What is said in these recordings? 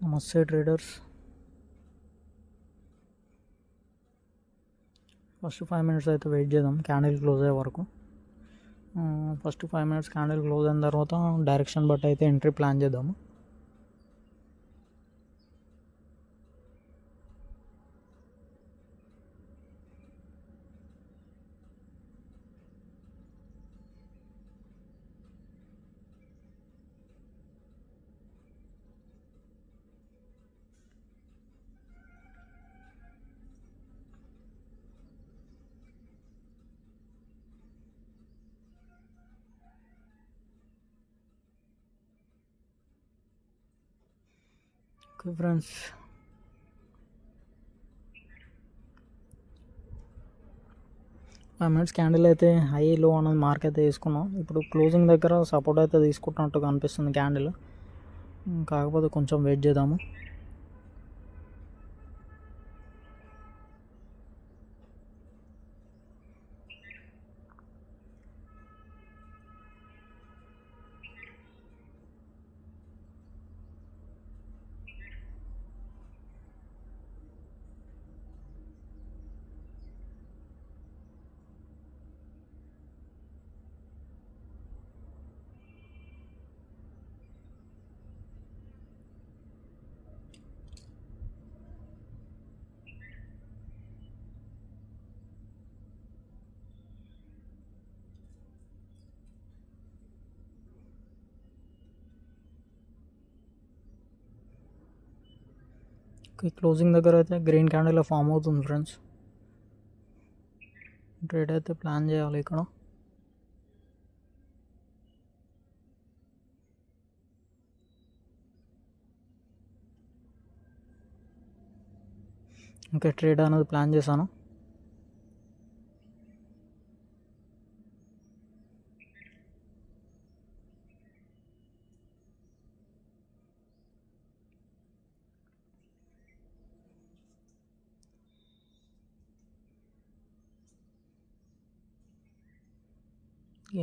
నమస్తే traders. First 5 minutes అయితే wait చేద్దాం క్యాండిల్ క్లోజ్ అయ్యే వరకు. ఫస్ట్ 5 minutes క్యాండిల్ క్లోజ్ అయిన తర్వాత డైరెక్షన్ బట్టి అయితే ఎంట్రీ ప్లాన్ చేద్దాము. ఓకే ఫ్రెండ్స్, మినిట్స్ క్యాండిల్ అయితే హై లో అనేది మార్క్ అయితే తీసుకున్నాం. ఇప్పుడు క్లోజింగ్ దగ్గర సపోర్ట్ అయితే తీసుకుంటున్నట్టుగా అనిపిస్తుంది క్యాండిల్. కాకపోతే కొంచెం వెయిట్ చేద్దాము. క్లోజింగ్ దగ్గర అయితే గ్రీన్ క్యాండిల్ ఫామ్ అవుతుంది ఫ్రెండ్స్. ట్రేడ్ అయితే ప్లాన్ చేయాలి ఇక్కడ. ఇంకా ట్రేడ్ అనేది ప్లాన్ చేశాను.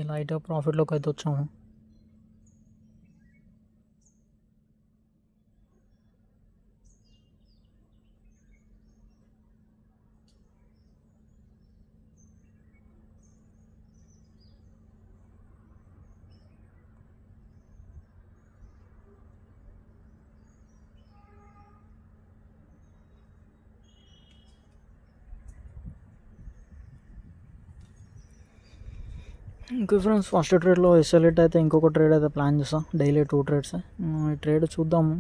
లైట్ ప్రాఫిట్లోకి అయితే వచ్చాము. ఇంకా ఫ్రెండ్స్, ఫస్ట్ ట్రేడ్లో ఎస్ఎల్ఇట్ అయితే ఇంకొక ట్రేడ్ అయితే ప్లాన్ చేస్తాం. Daily 2 trades. ఈ ట్రేడ్ చూద్దాము.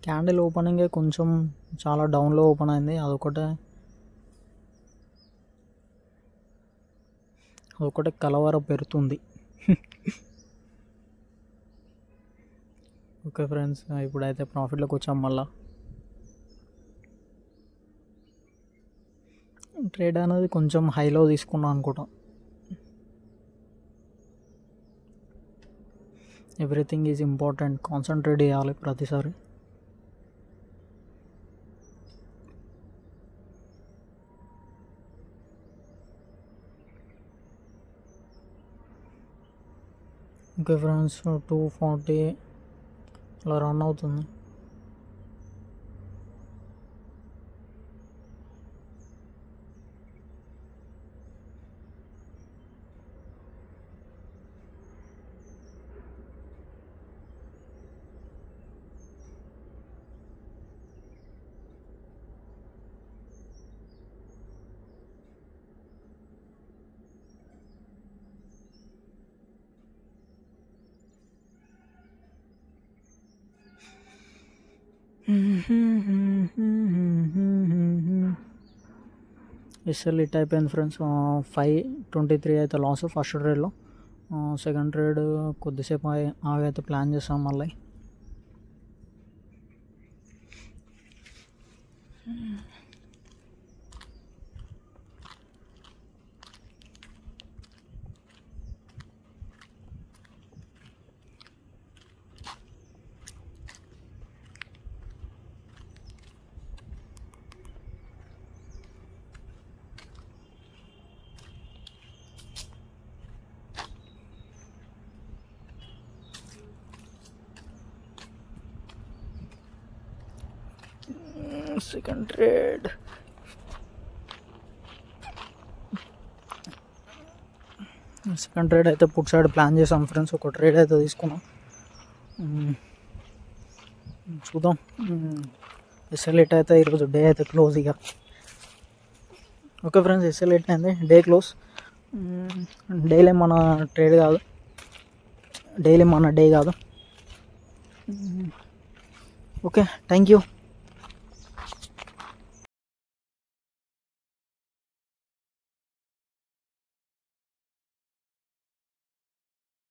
క్యాండిల్ ఓపెనింగే కొంచెం చాలా డౌన్లో ఓపెన్ అయింది. అదొకటే కలవర పెడుతుంది. ఓకే ఫ్రెండ్స్, ఇప్పుడైతే ప్రాఫిట్లోకి వచ్చాం. మళ్ళీ ట్రేడ్ అనేది కొంచెం హైలో తీసుకున్నాం అనుకుంటా. ఎవ్రీథింగ్ ఈజ్ ఇంపార్టెంట్, కాన్సన్ట్రేట్ చేయాలి ప్రతిసారి. ఓకే ఫ్రెండ్స్, 240 అలా రన్ అవుతుంది. ఎస్ఎల్ఇట్ అయిపోయింది ఫ్రెండ్స్. 523 అయితే లాస్ ఫస్ట్ ట్రేడ్లో. సెకండ్ ట్రేడ్ కొద్దిసేపు ఆగైతే ప్లాన్ చేస్తాం మళ్ళీ. Second trade. సెకండ్ ట్రేడ్ అయితే పుట్ సైడ్ ప్లాన్ చేసాం ఫ్రెండ్స్. ఒక ట్రేడ్ అయితే తీసుకున్నాం, చూద్దాం. SL8 అయితే ఈరోజు డే అయితే క్లోజ్ ఇక. ఓకే ఫ్రెండ్స్, SL8 అయింది, డే క్లోజ్. డైలీ మన ట్రేడ్ కాదు, డైలీ మన డే కాదు. Okay, thank you.